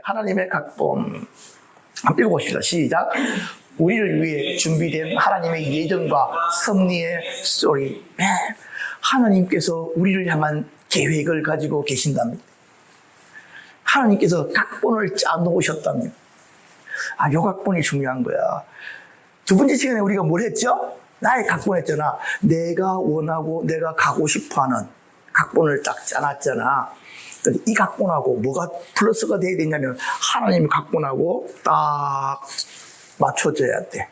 하나님의 각본 한번 읽어봅시다. 시작. 우리를 위해 준비된 하나님의 예정과 섭리의 스토리. 하나님께서 우리를 향한 계획을 가지고 계신답니다. 하나님께서 각본을 짜놓으셨답니다. 요 각본이 중요한 거야. 두 번째 시간에 우리가 뭘 했죠? 나의 각본 했잖아. 내가 원하고 내가 가고 싶어하는 각본을 딱 짜놨잖아. 이 각본하고 뭐가 플러스가 돼야 되냐면 하나님의 각본하고 딱 맞춰져야 돼.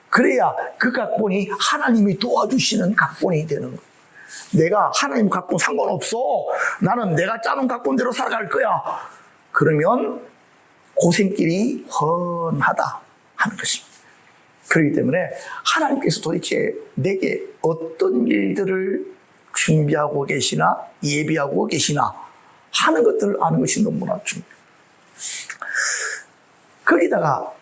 그래야 그 각본이 하나님이 도와주시는 각본이 되는 거야. 내가 하나님 각본 상관없어. 나는 내가 짜놓은 각본대로 살아갈 거야. 그러면 고생길이 훤하다 하는 것입니다. 그렇기 때문에 하나님께서 도대체 내게 어떤 일들을 준비하고 계시나 예비하고 계시나 하는 것들을 아는 것이 너무나 중요해요. 거기다가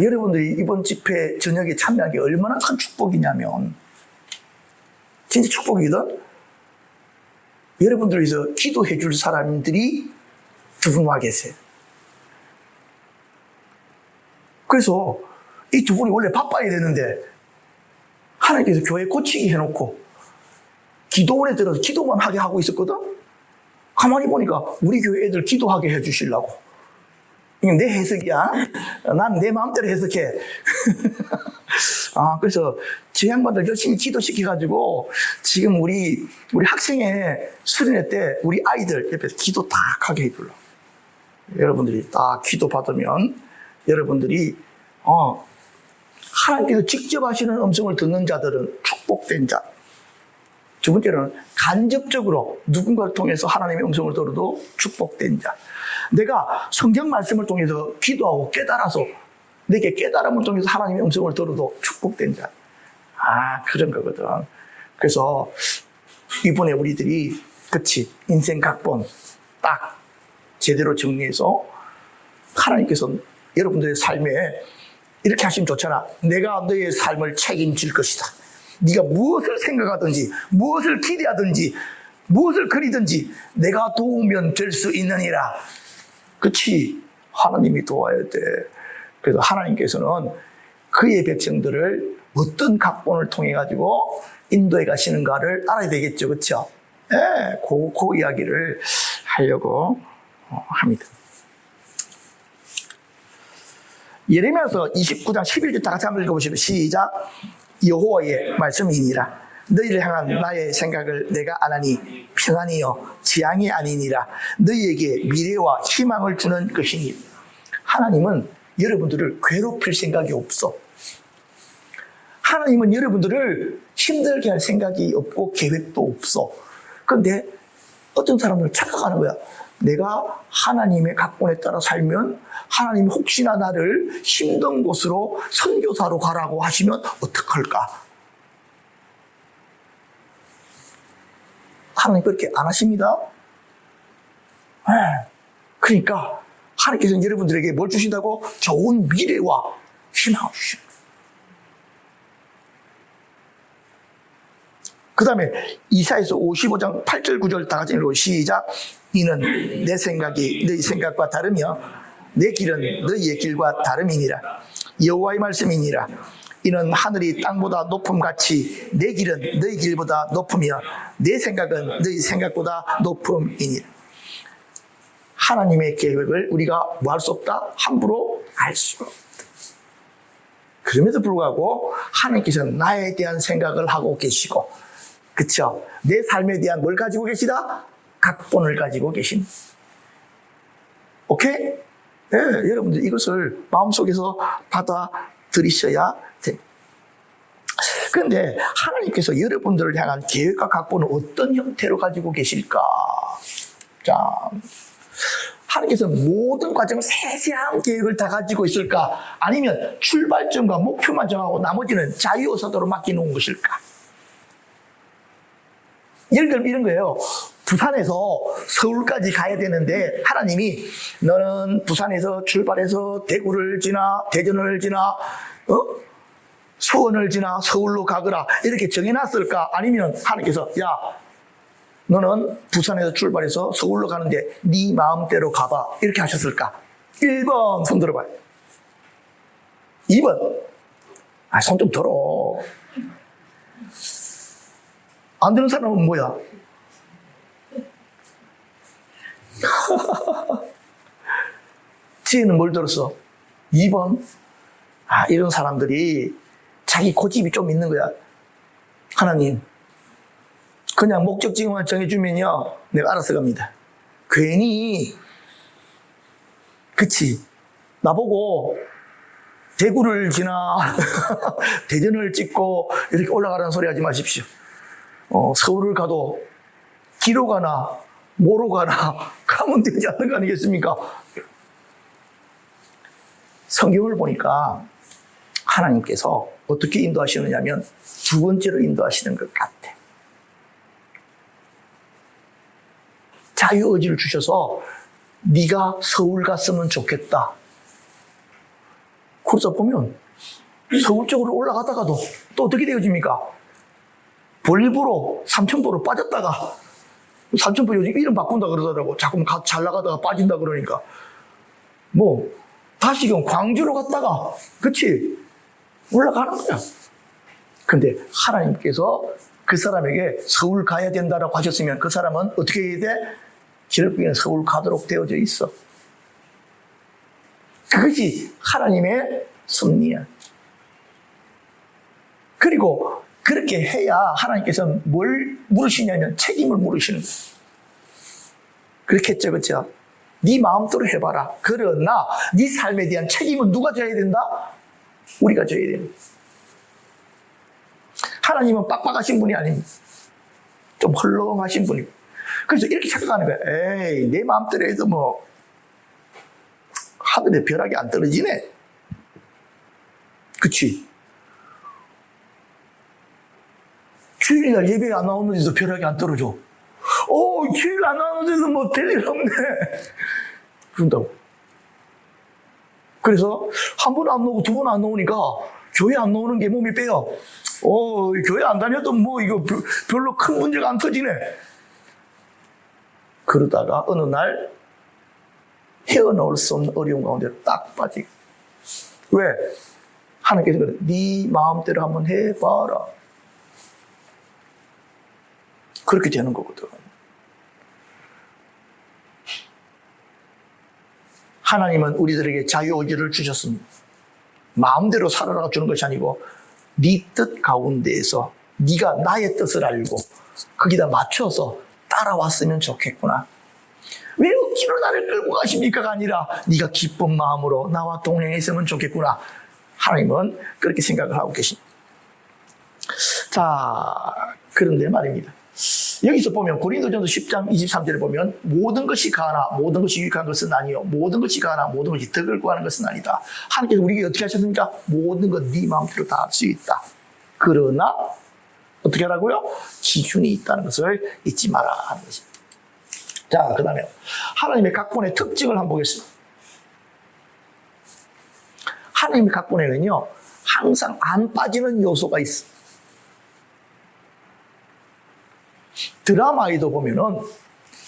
여러분들이 이번 집회 저녁에 참여한 게 얼마나 큰 축복이냐면 진짜 축복이거든. 여러분들 위해서 기도해 줄 사람들이 두 분 와 계세요. 그래서 이 두 분이 원래 바빠야 되는데 하나님께서 교회 고치기 해놓고 기도원에 들어서 기도만 하게 하고 있었거든. 가만히 보니까 우리 교회 애들 기도하게 해주시려고. 이건 내 해석이야. 난 내 마음대로 해석해. 그래서 저 양반들 열심히 기도시켜가지고 지금 우리 학생회 수련회 때 우리 아이들 옆에서 기도 딱 하게 해주려고. 여러분들이 딱 기도 받으면 여러분들이 하나님께서 직접 하시는 음성을 듣는 자들은 축복된 자. 두 번째는 간접적으로 누군가를 통해서 하나님의 음성을 들어도 축복된 자. 내가 성경 말씀을 통해서 기도하고 깨달아서 내게 깨달음을 통해서 하나님의 음성을 들어도 축복된 자. 그런 거거든. 그래서 이번에 우리들이 인생 각본 딱 제대로 정리해서 하나님께서 여러분들의 삶에 이렇게 하시면 좋잖아. 내가 너의 삶을 책임질 것이다. 네가 무엇을 생각하든지 무엇을 기대하든지 무엇을 그리든지 내가 도우면 될 수 있느니라. 그치? 하나님이 도와야 돼. 그래서 하나님께서는 그의 백성들을 어떤 각본을 통해 가지고 인도해 가시는가를 알아야 되겠죠. 그렇죠? 그 이야기를 하려고 합니다. 예레미야서 29장 11절 다 같이 한번 읽어보시면 시작. 여호와의 말씀이니라. 너희를 향한 나의 생각을 내가 아나니 평안이요 지향이 아니니라. 너희에게 미래와 희망을 주는 것이니. 하나님은 여러분들을 괴롭힐 생각이 없어. 하나님은 여러분들을 힘들게 할 생각이 없고 계획도 없어. 그런데 어떤 사람들은 착각하는 거야. 내가 하나님의 각본에 따라 살면 하나님이 혹시나 나를 힘든 곳으로 선교사로 가라고 하시면 어떡할까? 하나님 그렇게 안 하십니다. 그러니까 하나님께서는 여러분들에게 뭘 주신다고? 좋은 미래와 희망을 주십니다. 그 다음에 이사야서 55장 8절 9절 다 같이 읽고 시작. 이는 내 생각이 너희 생각과 다르며 내 길은 너희의 길과 다름이니라. 여호와의 말씀이니라. 이는 하늘이 땅보다 높음같이 내 길은 너희 길보다 높으며 내 생각은 너희 생각보다 높음이니라. 하나님의 계획을 우리가 뭐 할 수 없다? 함부로 알 수가 없다. 그럼에도 불구하고 하나님께서는 나에 대한 생각을 하고 계시고, 그쵸? 내 삶에 대한 뭘 가지고 계시다? 각본을 가지고 계신. 오케이? 여러분들 이것을 마음속에서 받아들이셔야 됩니다. 그런데 하나님께서 여러분들을 향한 계획과 각본을 어떤 형태로 가지고 계실까? 자, 하나님께서 모든 과정을 세세한 계획을 다 가지고 있을까? 아니면 출발점과 목표만 정하고 나머지는 자유의사도로 맡겨놓은 것일까? 예를 들면 이런 거예요. 부산에서 서울까지 가야 되는데 하나님이 너는 부산에서 출발해서 대구를 지나 대전을 지나 수원을 지나 서울로 가거라 이렇게 정해놨을까? 아니면 하나님께서 야 너는 부산에서 출발해서 서울로 가는데 네 마음대로 가봐. 이렇게 하셨을까? 1번 손 들어봐요. 2번 손 좀 들어. 안 되는 사람은 뭐야? 지혜는 뭘 들었어? 2번 이런 사람들이 자기 고집이 좀 있는 거야. 하나님 그냥 목적지만 정해주면요 내가 알아서 갑니다. 괜히 그치 나보고 대구를 지나 대전을 찍고 이렇게 올라가라는 소리 하지 마십시오. 서울을 가도 기로 가나 뭐로 가나 가면 되지 않는 거 아니겠습니까? 성경을 보니까 하나님께서 어떻게 인도하시느냐면 두 번째로 인도하시는 것 같아. 자유의지를 주셔서 네가 서울 갔으면 좋겠다. 그러다 보면 서울 쪽으로 올라가다가도 또 어떻게 되어집니까? 볼일보로 삼천포로 빠졌다가 삼천포 요즘 이름 바꾼다 그러더라고. 자꾸 잘 나가다가 빠진다 그러니까 다시금 광주로 갔다가 그치? 올라가는 거야. 근데 하나님께서 그 사람에게 서울 가야 된다라고 하셨으면 그 사람은 어떻게 해야 돼? 결국에는 서울 가도록 되어져 있어. 그것이 하나님의 섭리야. 그리고 그렇게 해야 하나님께서 뭘 물으시냐면 책임을 물으시는 거예요. 그렇게 했죠, 그렇죠? 네 마음대로 해봐라. 그러나 네 삶에 대한 책임은 누가 져야 된다? 우리가 져야 됩니다. 하나님은 빡빡하신 분이 아닙니다. 좀 헐렁하신 분이고. 그래서 이렇게 착각하는 거야. 에이, 내 마음대로 해도 하늘에 벼락이 안 떨어지네. 그치? 주일날 예배 안 나오는데도 벼락이 안 떨어져. 주일 안 나오는데도 될 일 없네. 그런다고. 그래서 한 번 안 나오고 두 번 안 나오니까 교회 안 나오는 게 몸이 빼요. 교회 안 다녀도 이거 별로 큰 문제가 안 터지네. 그러다가 어느 날 헤어나올 수 없는 어려운 가운데 딱 빠지고. 왜? 하나님께서 그래. 네 마음대로 한번 해봐라. 그렇게 되는 거거든. 하나님은 우리들에게 자유의지를 주셨습니다. 마음대로 살아라 주는 것이 아니고 네 뜻 가운데에서 네가 나의 뜻을 알고 거기다 맞춰서 따라왔으면 좋겠구나. 왜 억지로 나를 끌고 가십니까가 아니라 네가 기쁜 마음으로 나와 동행했으면 좋겠구나. 하나님은 그렇게 생각을 하고 계십니다. 자, 그런데 말입니다. 여기서 보면 고린도전서 10장 23절에 보면 모든 것이 가나 모든 것이 유익한 것은 아니요 모든 것이 가나 모든 것이 덕을 구하는 것은 아니다. 하나님께서 우리에게 어떻게 하셨습니까? 모든 것 네 마음대로 다 할 수 있다. 그러나 어떻게 하라고요? 기준이 있다는 것을 잊지 마라 하는 것입니다. 자, 그 다음에 하나님의 각본의 특징을 한번 보겠습니다. 하나님의 각본에는요 항상 안 빠지는 요소가 있어. 드라마에도 보면은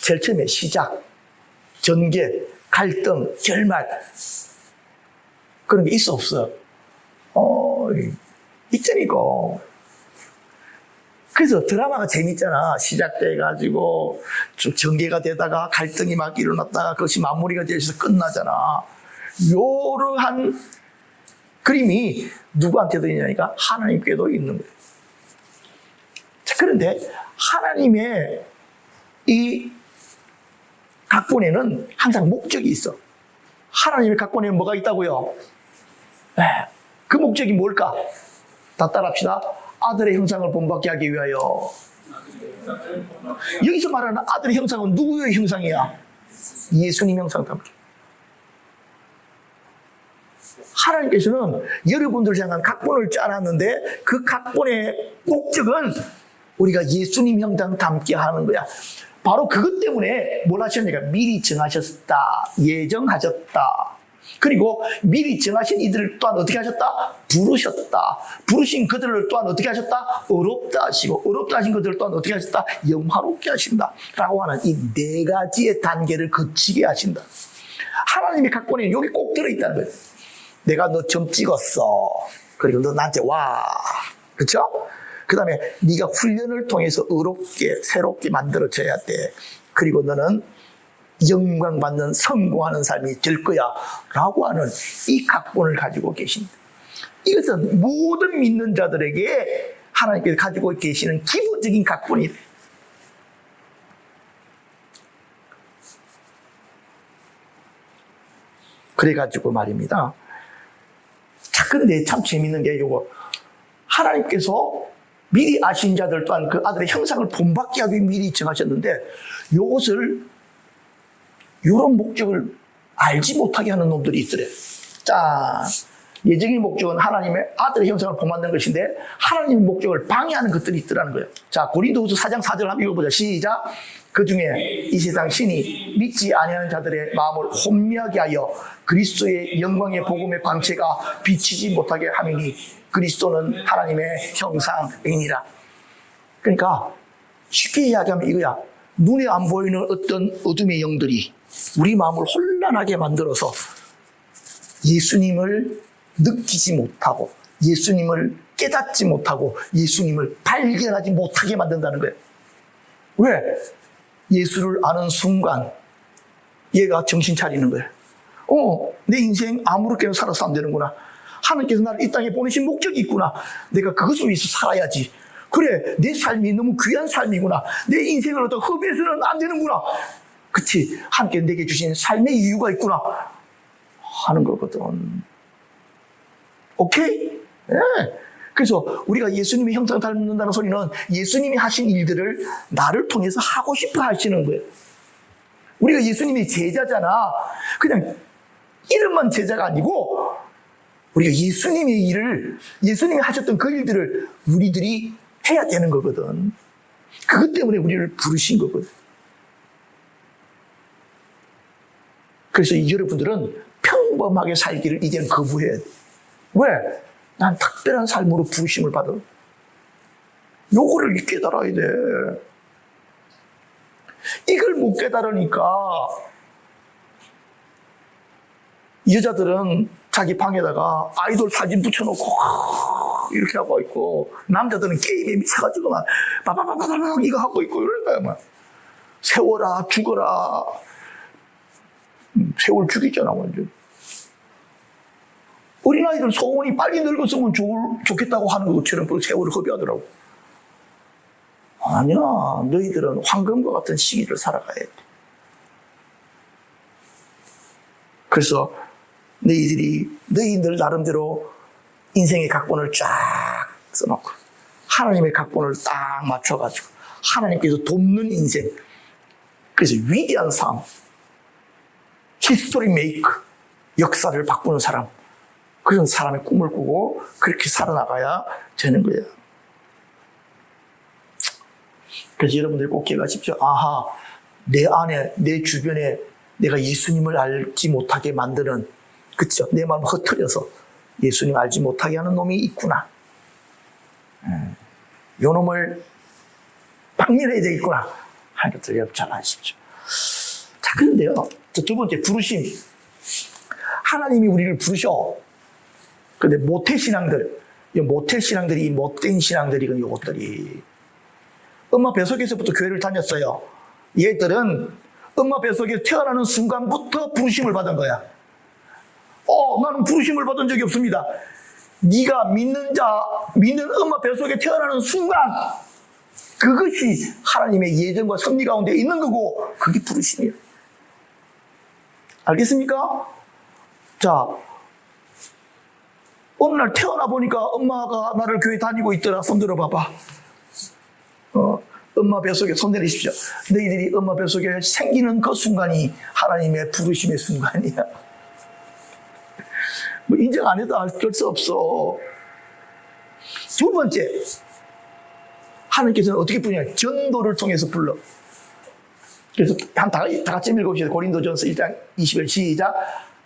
제일 처음에 시작, 전개, 갈등, 결말 그런 게 있어 없어? 있자니까. 그래서 드라마가 재밌잖아. 시작돼가지고 쭉 전개가 되다가 갈등이 막 일어났다가 그것이 마무리가 되어서 끝나잖아. 이러한 그림이 누구한테도 있냐니까 하나님께도 있는 거예요. 자, 그런데 하나님의 이 각본에는 항상 목적이 있어. 하나님의 각본에는 뭐가 있다고요? 그 목적이 뭘까? 다 따라합시다. 아들의 형상을 본받게 하기 위하여. 여기서 말하는 아들의 형상은 누구의 형상이야? 예수님 형상 담기. 하나님께서는 여러분들을 향한 각본을 짜놨는데 그 각본의 목적은 우리가 예수님 형상 담게 하는 거야. 바로 그것 때문에 뭘 하셨냐니까 미리 정하셨다, 예정하셨다. 그리고 미리 정하신 이들을 또한 어떻게 하셨다? 부르셨다. 부르신 그들을 또한 어떻게 하셨다? 어렵다 하시고, 어렵다 하신 그들을 또한 어떻게 하셨다? 영화롭게 하신다. 라고 하는 이 네 가지의 단계를 거치게 하신다. 하나님의 각본에 여기 꼭 들어있다는 거예요. 내가 너 점 찍었어. 그리고 너 나한테 와. 그렇죠? 그 다음에 네가 훈련을 통해서 어렵게 새롭게 만들어져야 돼. 그리고 너는 영광받는 성공하는 삶이 될 거야 라고 하는 이 각본을 가지고 계십니다. 이것은 모든 믿는 자들에게 하나님께서 가지고 계시는 기본적인 각본이에요. 그래가지고 말입니다. 자, 근데 참 재밌는 게 요거, 하나님께서 미리 아신 자들 또한 그 아들의 형상을 본받게 하기 위해 미리 정하셨는데, 요것을 이런 목적을 알지 못하게 하는 놈들이 있더래. 자, 예정의 목적은 하나님의 아들의 형상을 본받는 것인데 하나님의 목적을 방해하는 것들이 있더라는 거예요. 자, 고린도후서 4장 4절 한번 읽어보자. 시작. 그 중에 이 세상 신이 믿지 아니하는 자들의 마음을 혼미하게 하여 그리스도의 영광의 복음의 광채가 비치지 못하게 함이니 그리스도는 하나님의 형상이니라. 그러니까 쉽게 이야기하면 이거야. 눈에 안 보이는 어떤 어둠의 영들이 우리 마음을 혼란하게 만들어서 예수님을 느끼지 못하고 예수님을 깨닫지 못하고 예수님을 발견하지 못하게 만든다는 거예요. 왜? 예수를 아는 순간 얘가 정신 차리는 거예요. 내 인생 아무렇게나 살아서 안 되는구나. 하나님께서 나를 이 땅에 보내신 목적이 있구나. 내가 그것을 위해서 살아야지. 그래, 내 삶이 너무 귀한 삶이구나. 내 인생을 어떤 허비해서는 안 되는구나. 그치, 하나님께 내게 주신 삶의 이유가 있구나 하는 거거든. 오케이? 네. 그래서 우리가 예수님의 형상을 닮는다는 소리는 예수님이 하신 일들을 나를 통해서 하고 싶어 하시는 거예요. 우리가 예수님의 제자잖아. 그냥 이름만 제자가 아니고 우리가 예수님의 일을, 예수님이 하셨던 그 일들을 우리들이 해야 되는 거거든. 그것 때문에 우리를 부르신 거거든. 그래서 여러분들은 평범하게 살기를 이제는 거부해야 돼. 왜? 난 특별한 삶으로 부르심을 받아. 요거를 깨달아야 돼. 이걸 못 깨달으니까 여자들은 자기 방에다가 아이돌 사진 붙여놓고 이렇게 하고 있고, 남자들은 게임에 미쳐가지고 막 바바바바바 이거 하고 있고 이런 거야. 막 세워라, 죽어라. 세월 죽이잖아 완전. 어린아이들 소원이 빨리 늙었으면 좋겠다고 하는 것처럼 그 세월을 허비하더라고. 아니야, 너희들은 황금과 같은 시기를 살아가야 돼. 그래서 너희들 나름대로 인생의 각본을 쫙 써놓고 하나님의 각본을 딱 맞춰가지고 하나님께서 돕는 인생, 그래서 위대한 삶, 히스토리 메이커, 역사를 바꾸는 사람, 그런 사람의 꿈을 꾸고 그렇게 살아나가야 되는 거예요. 그래서 여러분들 꼭 기억하십시오. 아하, 내 안에, 내 주변에 내가 예수님을 알지 못하게 만드는, 그쵸? 내 마음을 흐트려서 예수님을 알지 못하게 하는 놈이 있구나. 요 놈을 박멸해야 되겠구나 하는 것들 여러분 잘 아십시오. 자, 그런데요, 두 번째, 부르심. 하나님이 우리를 부르셔. 근데 모태신앙들, 이 모태신앙들이, 이 못된 신앙들이, 요것들이 엄마 뱃속에서부터 교회를 다녔어요. 얘들은 엄마 뱃속에 태어나는 순간부터 부르심을 받은 거야. 나는 부르심을 받은 적이 없습니다. 네가 믿는 엄마 뱃속에 태어나는 순간, 그것이 하나님의 예정과 섭리 가운데 있는 거고, 그게 부르심이에요. 알겠습니까? 자, 어느 날 태어나 보니까 엄마가 나를 교회 다니고 있더라. 손 들어봐봐. 엄마 뱃속에 손 내리십시오. 너희들이 엄마 뱃속에 생기는 그 순간이 하나님의 부르심의 순간이야. 뭐 인정 안 해도 어쩔 수 없어. 두 번째, 하나님께서는 어떻게 부르냐? 전도를 통해서 불러. 그래서 다 같이 읽어보시죠. 고린도전서 1장 20절 시작.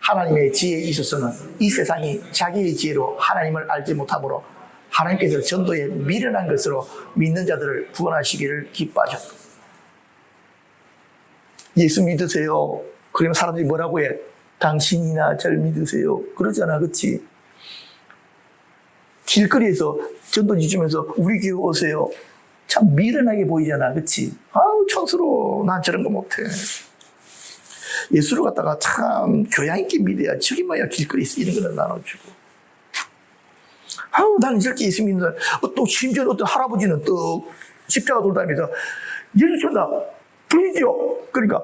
하나님의 지혜에 있어서는 이 세상이 자기의 지혜로 하나님을 알지 못하므로 하나님께서 전도에 미련한 것으로 믿는 자들을 구원하시기를 기뻐하셨다. 예수 믿으세요. 그러면 사람들이 뭐라고 해? 당신이나 절 믿으세요. 그러잖아, 그렇지? 길거리에서 전도지 주면서 우리 교회 오세요. 참 미련하게 보이잖아, 그렇지? 아우 촌스러워. 난 저런 거 못해. 예수를 갖다가 참 교양 있게 믿어야 저기 뭐야 길거리에서 이런 거를 나눠주고. 아우 나는 저렇게 예수 믿는 또 심지어 어떤 할아버지는 또 십자가 돌다니면서 예수 전다 불이죠. 그러니까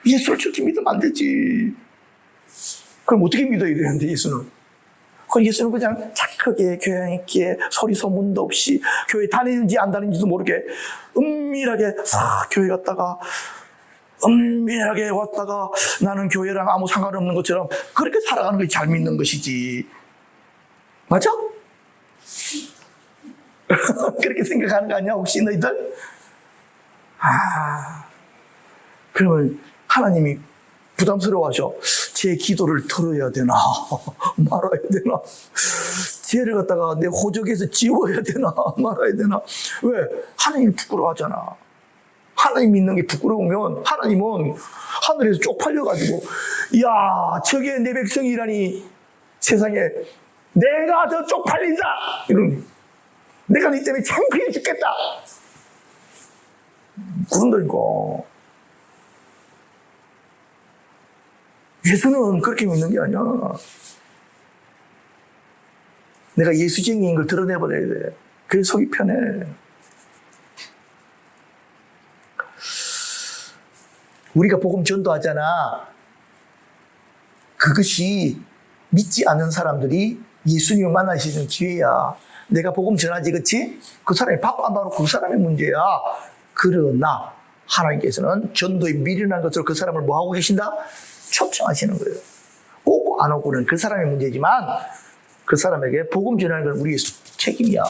예수를 저렇게 믿으면 안 되지. 그럼 어떻게 믿어야 되는데 예수는? 그 예수는 그냥 착하게 교양 있게 소리 소문도 없이 교회 다니는지 안 다니는지도 모르게 은밀하게 교회 갔다가 은밀하게 왔다가 나는 교회랑 아무 상관없는 것처럼 그렇게 살아가는 것이 잘 믿는 것이지. 맞아? 그렇게 생각하는 거 아니야 혹시 너희들? 그러면 하나님이 부담스러워하셔. 제 기도를 털어야 되나 말아야 되나, 죄를 갖다가 내 호적에서 지워야 되나 말아야 되나. 왜? 하나님이 부끄러워하잖아. 하나님 믿는 게 부끄러우면 하나님은 하늘에서 쪽팔려가지고 야 저게 내 백성이라니 세상에 내가 더 쪽팔린다 이런, 내가 네 때문에 창피해 죽겠다 그런다니까. 예수는 그렇게 믿는 게 아니야. 내가 예수쟁이인 걸 드러내버려야 돼. 그래서 속이 편해. 우리가 복음 전도하잖아. 그것이 믿지 않는 사람들이 예수님을 만날 수 있는 기회야. 내가 복음 전하지, 그치? 그 사람이 밥 안 받고 그 사람의 문제야. 그러나 하나님께서는 전도에 미련한 것으로 그 사람을 뭐하고 계신다? 초청하시는 거예요. 오고 안 오고는 그 사람의 문제지만 그 사람에게 복음 전하는 건 우리의 책임이야.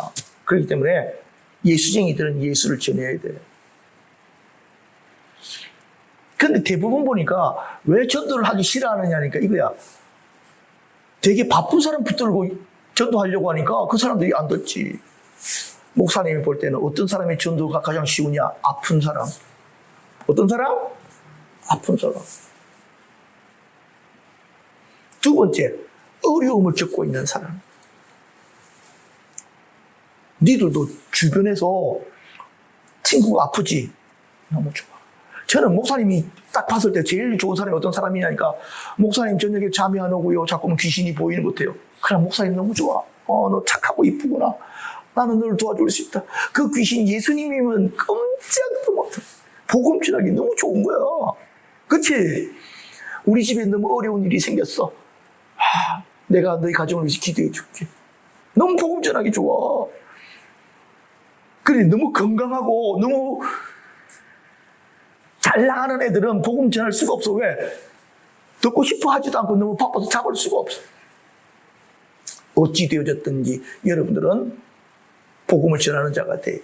그렇기 때문에 예수쟁이들은 예수를 전해야 돼. 근데 대부분 보니까 왜 전도를 하기 싫어하느냐니까 이거야. 되게 바쁜 사람 붙들고 전도하려고 하니까 그 사람들이 안 듣지. 목사님이 볼 때는 어떤 사람의 전도가 가장 쉬우냐? 아픈 사람. 어떤 사람? 아픈 사람. 두 번째, 어려움을 겪고 있는 사람. 니들도 주변에서 친구가 아프지? 너무 좋아. 저는 목사님이 딱 봤을 때 제일 좋은 사람이 어떤 사람이냐니까, 목사님 저녁에 잠이 안 오고요. 자꾸만 귀신이 보이는 것 같아요. 그럼 목사님 너무 좋아. 너 착하고 이쁘구나. 나는 너를 도와줄 수 있다. 그 귀신 예수님이면 꼼짝도 못해. 복음 전하기 너무 좋은 거야. 그치? 우리 집에 너무 어려운 일이 생겼어. 내가 너희 가정을 위해서 기도해 줄게. 너무 복음 전하기 좋아. 그래, 너무 건강하고 너무 잘 나가는 애들은 복음 전할 수가 없어. 왜? 듣고 싶어 하지도 않고 너무 바빠서 잡을 수가 없어. 어찌 되어졌든지 여러분들은 복음을 전하는 자가 돼.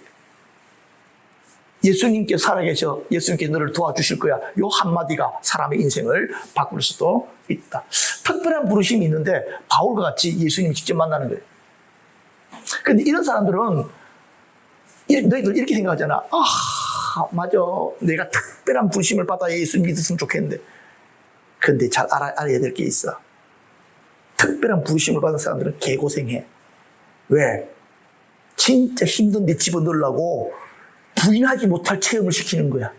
예수님께 살아계셔. 예수님께 너를 도와주실 거야. 요 한마디가 사람의 인생을 바꿀 수도 있다. 특별한 부르심이 있는데 바울과 같이 예수님을 직접 만나는 거예요. 근데 이런 사람들은 너희들 이렇게 생각하잖아. 맞아. 내가 특별한 부르심을 받아 예수 믿었으면 좋겠는데. 근데 잘 알아야 될 게 있어. 특별한 부르심을 받은 사람들은 개고생해. 왜? 진짜 힘든데 집어넣으려고 부인하지 못할 체험을 시키는 거야.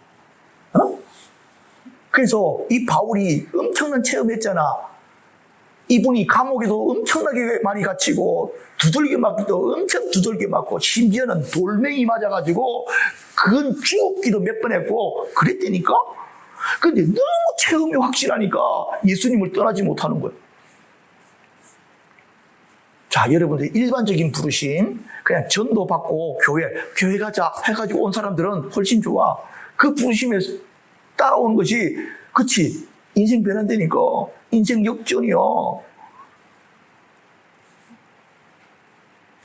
그래서 이 바울이 엄청난 체험했잖아. 이분이 감옥에도 엄청나게 많이 갇히고 두들겨 맞기도 엄청 두들겨 맞고 심지어는 돌멩이 맞아가지고 그건 죽기도 몇 번 했고 그랬다니까. 근데 너무 체험이 확실하니까 예수님을 떠나지 못하는 거예요. 자, 여러분들 일반적인 부르심 그냥 전도 받고 교회 가자 해가지고 온 사람들은 훨씬 좋아. 그 부르심에 따라오는 것이, 그치? 인생 변한다니까. 인생 역전이야.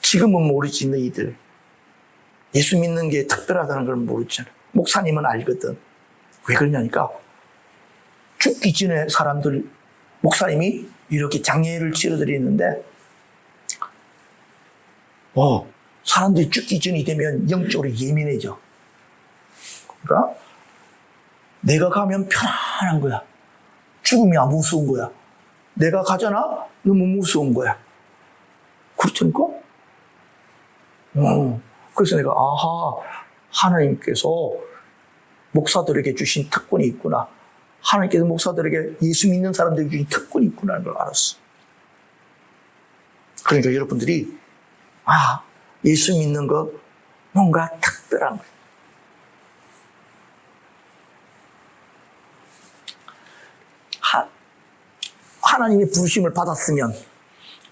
지금은 모르지, 너희들. 예수 믿는 게 특별하다는 걸 모르잖아. 목사님은 알거든. 왜 그러냐니까 죽기 죽기 전에 사람들, 목사님이 이렇게 장례를 치러드리는데, 사람들이 죽기 전이 되면 영적으로 예민해져. 그러니까 내가 가면 편안한 거야. 죽음이 안 무서운 거야. 내가 가잖아? 너무 무서운 거야. 그렇다니까? 그래서 내가, 하나님께서 목사들에게 주신 특권이 있구나. 하나님께서 목사들에게 예수 믿는 사람들에게 주신 특권이 있구나는 걸 알았어. 그러니까 여러분들이, 예수 믿는 거 뭔가 특별한 거예요. 하나님의 부르심을 받았으면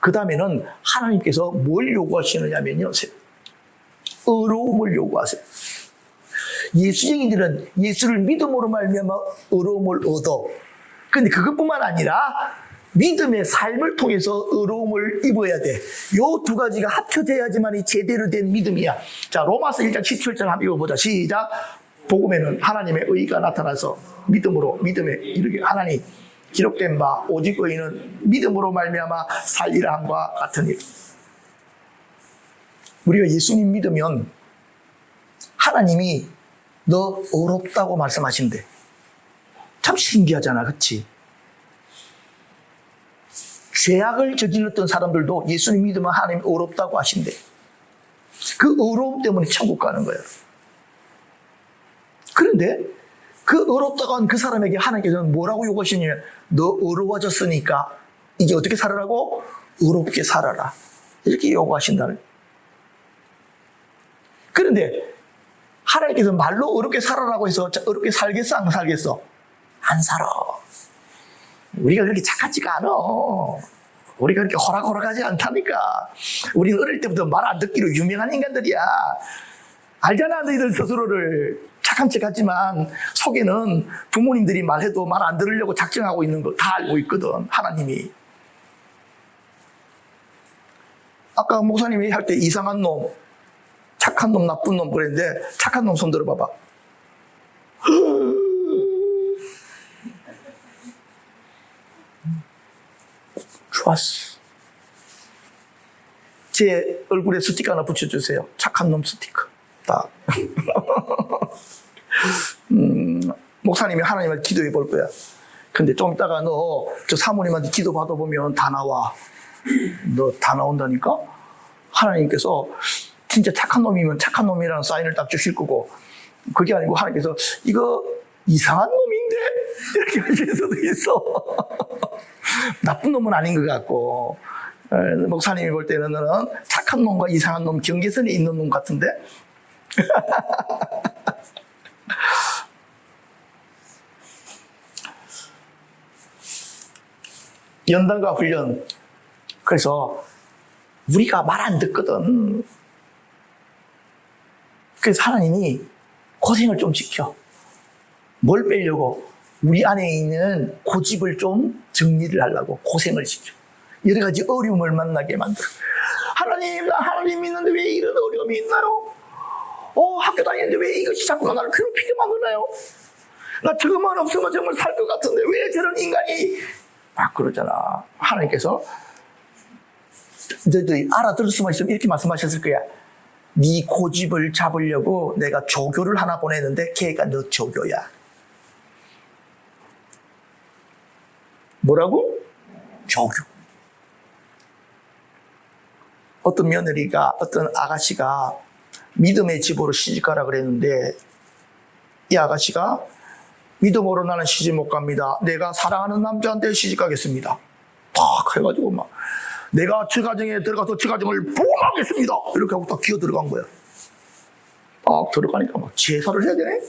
그 다음에는 하나님께서 뭘 요구하시느냐면요, 의로움을 요구하세요. 예수쟁이들은 예수를 믿음으로 말미암아 의로움을 얻어. 그런데 그것뿐만 아니라 믿음의 삶을 통해서 의로움을 입어야 돼. 요 두 가지가 합쳐져야지만 제대로 된 믿음이야. 자, 로마서 1장 17절 한번 읽어보자. 시작. 복음에는 하나님의 의가 나타나서 믿음에 이르게 하나님 기록된 바 오직 의인은 믿음으로 말미암아 살리라 함과 같으니. 우리가 예수님 믿으면 하나님이 너 의롭다고 말씀하신대. 참 신기하잖아, 그렇지? 죄악을 저질렀던 사람들도 예수님 믿으면 하나님 의롭다고 하신대. 그 의로움 때문에 천국 가는 거예요. 그런데 그 의롭다고 한 그 사람에게 하나님께서는 뭐라고 요구하시냐면, 너 의로워졌으니까 이제 어떻게 살아라고? 의롭게 살아라. 이렇게 요구하신다는. 그런데 하나님께서 말로 의롭게 살아라고 해서 의롭게 살겠어? 안 살겠어? 안 살아. 우리가 그렇게 착하지가 않아. 우리가 그렇게 호락호락하지 않다니까. 우리는 어릴 때부터 말 안 듣기로 유명한 인간들이야. 알잖아, 너희들 스스로를. 착한 척 하지만 속에는 부모님들이 말해도 말 안 들으려고 작정하고 있는 거 다 알고 있거든, 하나님이. 아까 목사님이 할 때 이상한 놈, 착한 놈, 나쁜 놈 그랬는데, 착한 놈 손 들어봐봐. 좋았어. 제 얼굴에 스티커 하나 붙여주세요. 착한 놈 스티커. 딱. 목사님이 하나님한테 기도해 볼 거야. 근데 좀 이따가 너 저 사모님한테 기도 받아보면 다 나와. 너 다 나온다니까? 하나님께서 진짜 착한 놈이면 착한 놈이라는 사인을 딱 주실 거고, 그게 아니고 하나님께서 이거 이상한 놈인데? 이렇게 하실 수도 있어. 나쁜 놈은 아닌 것 같고, 목사님이 볼 때는 너는 착한 놈과 이상한 놈 경계선에 있는 놈 같은데? 연단과 훈련. 그래서 우리가 말 안 듣거든. 그래서 하나님이 고생을 좀 시켜. 뭘 빼려고? 우리 안에 있는 고집을 좀 정리를 하려고 고생을 시켜. 여러 가지 어려움을 만나게 만들어. 하나님, 나 하나님 믿는데 왜 이런 어려움이 있나요? 학교 다니는데 왜 이것이 자꾸 나를 괴롭히게 만드나요? 나 저것만 없으면 정말 살 것 같은데 왜 저런 인간이 막 그러잖아. 하나님께서 너희들이 알아들을 수만 있으면 이렇게 말씀하셨을 거야. 네 고집을 잡으려고 내가 조교를 하나 보내는데 걔가 너 조교야. 뭐라고? 조교. 어떤 며느리가, 어떤 아가씨가 믿음의 집으로 시집가라 그랬는데, 이 아가씨가 믿음으로 나는 시집 못 갑니다. 내가 사랑하는 남자한테 시집 가겠습니다. 딱 해가지고 막 내가 저 가정에 들어가서 저 가정을 보호하겠습니다. 이렇게 하고 딱 기어 들어간 거야. 딱 들어가니까 막 제사를 해야 되네.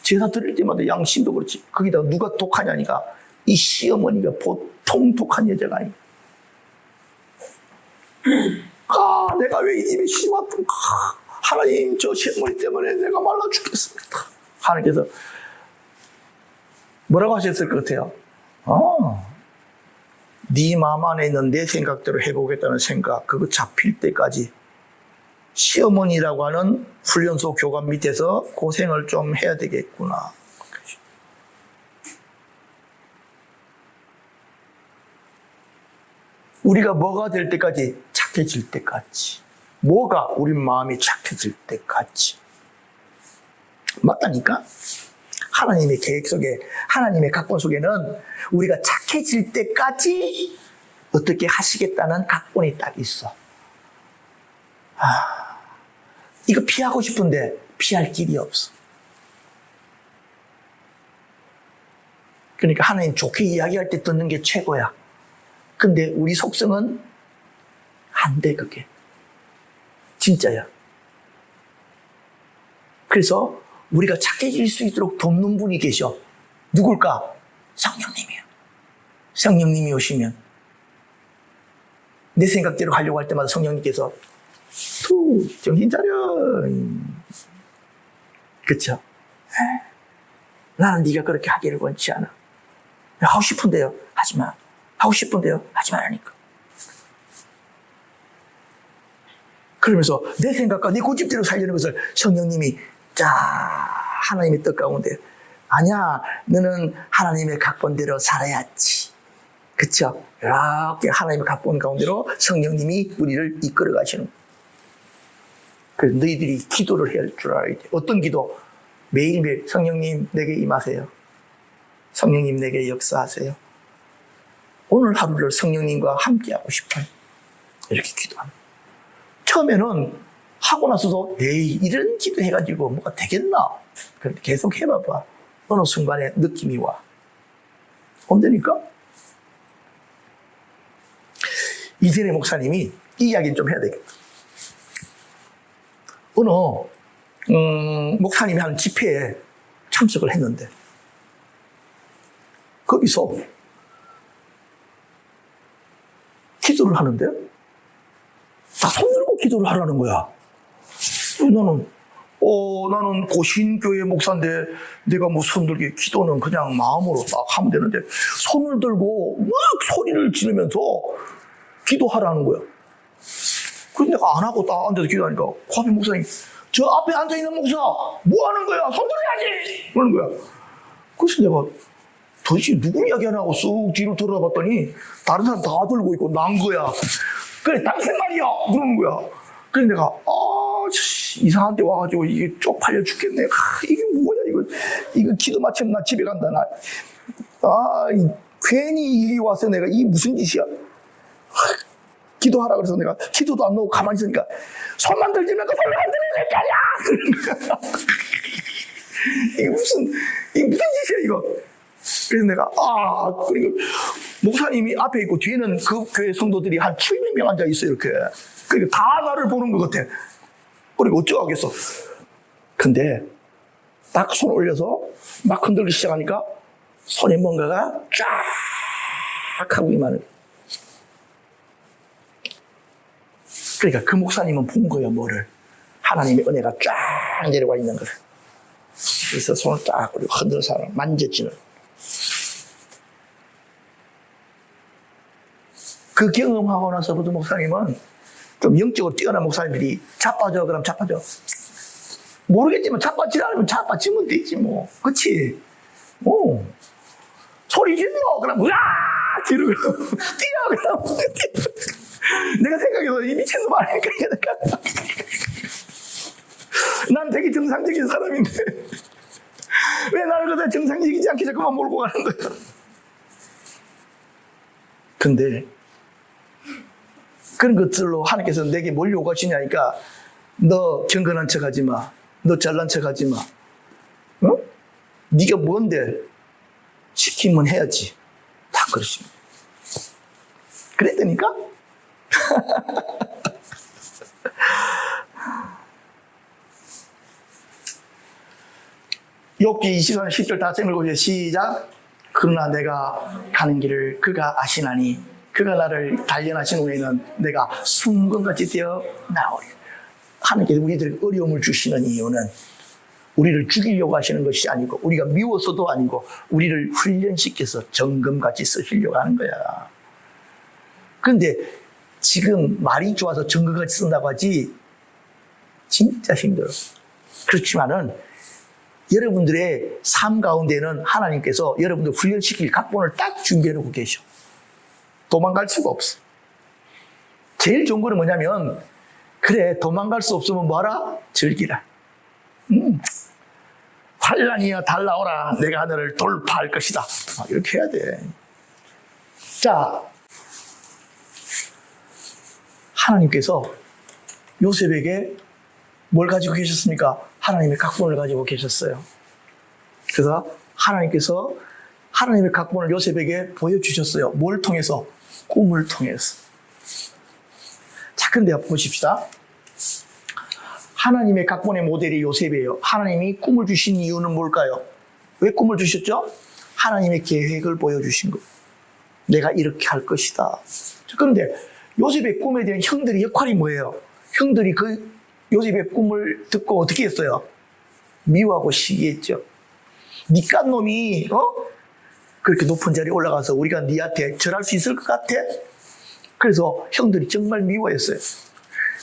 제사 드릴 때마다 양심도 그렇지. 거기다 누가 독하냐니까 이 시어머니가 보통 독한 여자가 아니야. 내가 왜 이 집에 시집 왔던가. 하나님, 저 시어머니 때문에 내가 말라 죽겠습니다. 하나님께서 뭐라고 하셨을 것 같아요? 네 마음 안에 있는 내 생각대로 해보겠다는 생각, 그거 잡힐 때까지 시어머니라고 하는 훈련소 교관 밑에서 고생을 좀 해야 되겠구나. 우리가 뭐가 될 때까지? 착해질 때까지. 뭐가? 우리 마음이 착해질 때까지. 맞다니까? 하나님의 계획 속에, 하나님의 각본 속에는 우리가 착해질 때까지 어떻게 하시겠다는 각본이 딱 있어. 이거 피하고 싶은데 피할 길이 없어. 그러니까 하나님 좋게 이야기할 때 듣는 게 최고야. 근데 우리 속성은 안 돼, 그게. 진짜야. 그래서 우리가 착해질 수 있도록 돕는 분이 계셔. 누굴까? 성령님이요. 성령님이 오시면 내 생각대로 하려고 할 때마다 성령님께서 정신 차려. 그쵸? 나는 네가 그렇게 하기를 원치 않아. 하고 싶은데요. 하지 마. 하고 싶은데요. 하지 말라니까. 그러면서 내 생각과 내 고집대로 살려는 것을 성령님이 하나님의 뜻 가운데 아니야, 너는 하나님의 각본대로 살아야지. 그쵸? 이렇게 하나님의 각본 가운데로 성령님이 우리를 이끌어 가시는 거예요. 그래서 너희들이 기도를 해야 할 줄 알아야 돼. 어떤 기도? 매일매일 성령님 내게 임하세요. 성령님 내게 역사하세요. 오늘 하루를 성령님과 함께하고 싶어요. 이렇게 기도합니다. 처음에는 하고 나서도 에이 이런 기도 해가지고 뭐가 되겠나? 그런데 계속 해봐봐. 어느 순간에 느낌이 와. 온다니까? 이전에 목사님이 이 이야기는 좀 해야 되겠다. 어느 목사님이 한 집회에 참석을 했는데 거기서 기도를 하는데 다 손 들고 기도를 하라는 거야. 나는 고신교회 목사인데 내가 뭐 손 들게 기도는 그냥 마음으로 딱 하면 되는데 손을 들고 막 소리를 지르면서 기도하라는 거야. 그래서 내가 안 하고 딱 앉아서 기도하니까 과비 목사님, 저 앞에 앉아있는 목사 뭐 하는 거야? 손 들어야지! 그러는 거야. 그래서 내가 도대체 누구 이야기 안 하고 쑥 뒤로 돌아봤더니 다른 사람 다 들고 있고 난 거야. 그래, 당신 말이야! 그러는 거야. 그래서 내가 이상한 데 와가지고 이게 쪽팔려 죽겠네. 이게 뭐야 이거 기도 마치면 나 집에 간다. 괜히 이리 와서 내가 이게 무슨 짓이야. 기도하라 그래서 내가 기도도 안 넣고 가만히 있으니까 손만 들지면 그 손을 안 들리는 게 아니야. 이게 무슨 짓이야 이거. 그래서 내가 그리고 목사님이 앞에 있고 뒤에는 그 교회 성도들이 한 700명 앉아 있어 이렇게. 그러니까 다 나를 보는 것 같아. 그리고 어쩌겠어. 근데 딱 손 올려서 막 흔들기 시작하니까 손에 뭔가가 쫙 하고 임하는. 그러니까 그 목사님은 본 거예요, 뭐를. 하나님의 은혜가 쫙 내려가 있는 거를. 그래서 손을 딱 그리고 흔들어 사람 만졌지는. 그 경험하고 나서부터 목사님은 좀 영적으로 뛰어난 목사님들이 자빠져 그럼 자빠져. 모르겠지만 자빠지라 하면 자빠지면 되지 뭐. 그치? 소리 질러 그럼 으아! 뒤로 뛰어 그럼 내가 생각해서 이 미친놈 아닐까 내가. 난 되게 정상적인 사람인데 왜 나를 그다 정상적이지 않게 자꾸만 몰고 가는 거야. 근데 그런 것들로 하나님께서 내게 뭘 요구하시냐니까 너 경건한 척 하지 마. 너 잘난 척 하지 마. 네가 뭔데 시키면 해야지. 다 그러십니다. 그랬다니까? 욥기 24장 10절 다 읽어보세요. 시작. 그러나 내가 가는 길을 그가 아시나니 그가 나를 단련하신 후에는 내가 순금같이 되어 나오리. 하나님께서 우리들에게 어려움을 주시는 이유는 우리를 죽이려고 하시는 것이 아니고 우리가 미워서도 아니고 우리를 훈련시켜서 정금같이 쓰시려고 하는 거야. 그런데 지금 말이 좋아서 정금같이 쓴다고 하지 진짜 힘들어. 그렇지만은 여러분들의 삶 가운데는 하나님께서 여러분들 훈련시킬 각본을 딱 준비해 놓고 계셔. 도망갈 수가 없어. 제일 좋은 거는 뭐냐면, 그래, 도망갈 수 없으면 뭐하라? 즐기라. 환란이여 달라오라. 내가 너를 돌파할 것이다. 이렇게 해야 돼. 자, 하나님께서 요셉에게 뭘 가지고 계셨습니까? 하나님의 각본을 가지고 계셨어요. 그래서 하나님께서 하나님의 각본을 요셉에게 보여주셨어요. 뭘 통해서? 꿈을 통해서. 자, 그런데 보십시다. 하나님의 각본의 모델이 요셉이에요. 하나님이 꿈을 주신 이유는 뭘까요? 왜 꿈을 주셨죠? 하나님의 계획을 보여주신 거예요. 내가 이렇게 할 것이다. 그런데 요셉의 꿈에 대한 형들의 역할이 뭐예요? 형들이 그 요셉의 꿈을 듣고 어떻게 했어요? 미워하고 시기했죠. 니 깐 놈이 그렇게 높은 자리에 올라가서 우리가 니한테 절할 수 있을 것 같아? 그래서 형들이 정말 미워했어요.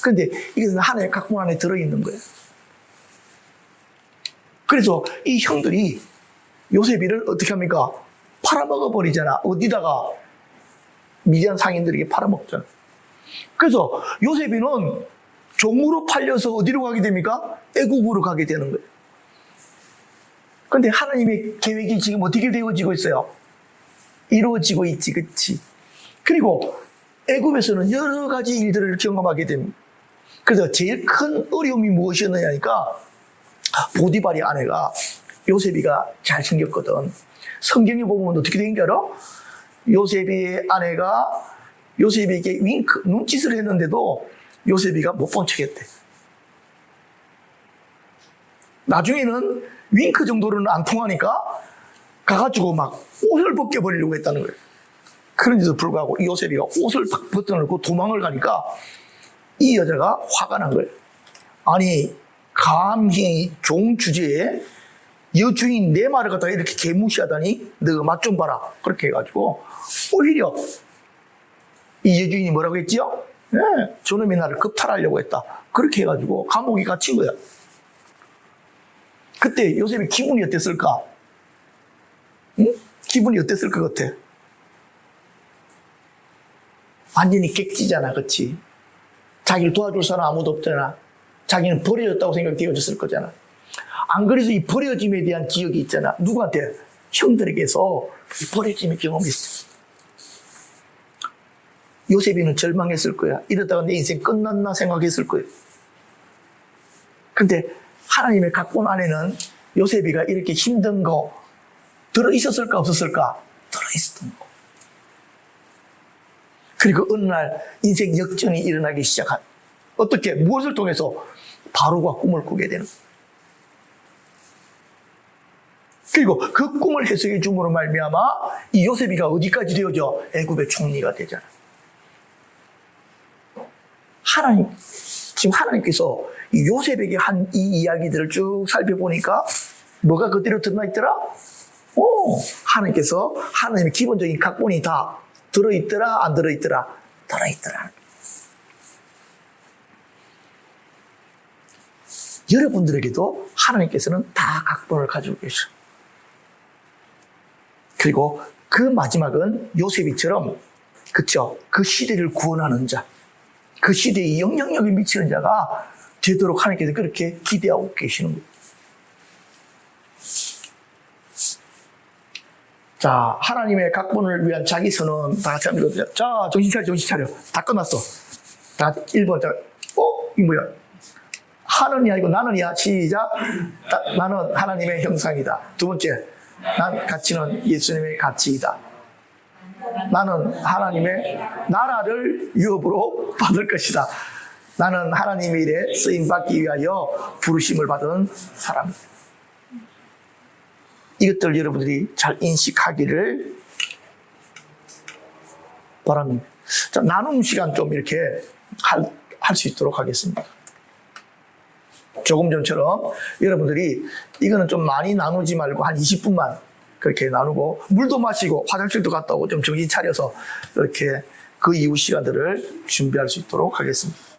그런데 이것은 하나님의 각본 안에 들어있는 거예요. 그래서 이 형들이 요셉이를 어떻게 합니까? 팔아먹어 버리잖아. 어디다가? 미디안 상인들에게 팔아먹잖아. 그래서 요셉이는 종으로 팔려서 어디로 가게 됩니까? 애굽으로 가게 되는 거예요. 그런데 하나님의 계획이 지금 어떻게 되어지고 있어요? 이루어지고 있지, 그치? 그리고 애굽에서는 여러 가지 일들을 경험하게 됩니다. 그래서 제일 큰 어려움이 무엇이었느냐니까 보디발의 아내가 요셉이가 잘생겼거든. 성경에 보면 어떻게 되는 줄 알아? 요셉의 아내가 요셉에게 윙크, 눈짓을 했는데도 요셉이가 못 본 척했대. 나중에는 윙크 정도로는 안 통하니까 가가지고 막 옷을 벗겨버리려고 했다는 거예요. 그런데도 불구하고 이 요셉이가 옷을 팍 벗겨놓고 도망을 가니까 이 여자가 화가 난 거예요. 아니, 감히 종 주제에 여주인 내 말을 갖다가 이렇게 개무시하다니 너가 맛 좀 봐라. 그렇게 해가지고 오히려 이 여주인이 뭐라고 했지요? 네, 저놈이 나를 겁탈하려고 했다. 그렇게 해가지고 감옥에 갇힌 거야. 그때 요셉이 기분이 어땠을까? 응? 기분이 어땠을 것 같아? 완전히 객지잖아, 그치? 자기를 도와줄 사람 아무도 없잖아. 자기는 버려졌다고 생각되어졌을 거잖아. 안 그래서 이 버려짐에 대한 기억이 있잖아. 누구한테? 형들에게서 이 버려짐의 경험이 있어. 요셉이는 절망했을 거야. 이러다가 내 인생 끝났나 생각했을 거야. 근데 하나님의 각본 안에는 요셉이가 이렇게 힘든 거 들어있었을까 없었을까? 들어있었던 거. 그리고 어느 날 인생 역전이 일어나기 시작한. 어떻게? 무엇을 통해서? 바로가 꿈을 꾸게 되는 거예요. 그리고 그 꿈을 해석해 줌으로 말미암아 이 요셉이가 어디까지 되어져? 애굽의 총리가 되잖아. 지금 하나님께서 이 요셉에게 한 이 이야기들을 쭉 살펴보니까 뭐가 그대로 드러나 있더라? 하나님께서 하나님의 기본적인 각본이 다 들어있더라, 안 들어있더라? 들어있더라. 여러분들에게도 하나님께서는 다 각본을 가지고 계셔. 그리고 그 마지막은 요셉이처럼, 그쵸? 그 시대를 구원하는 자, 그 시대에 영향력을 미치는 자가 되도록 하나님께서 그렇게 기대하고 계시는 거예요. 자, 하나님의 각본을 위한 자기 선언 다 같이 한번 읽어보자. 자, 정신 차려, 정신 차려. 다 끝났어. 다 1번. 자, 이 뭐야? 하느니 아니고 나는이야. 시작. 나는 하나님의 형상이다. 두 번째, 난 가치는 예수님의 가치이다. 나는 하나님의 나라를 유업으로 받을 것이다. 나는 하나님의 일에 쓰임받기 위하여 부르심을 받은 사람이다. 이것들 여러분들이 잘 인식하기를 바랍니다. 자, 나눔 시간 좀 이렇게 할 수 있도록 하겠습니다. 조금 전처럼 여러분들이 이거는 좀 많이 나누지 말고 한 20분만 그렇게 나누고 물도 마시고 화장실도 갔다 오고 좀 정신 차려서 이렇게 그 이후 시간들을 준비할 수 있도록 하겠습니다.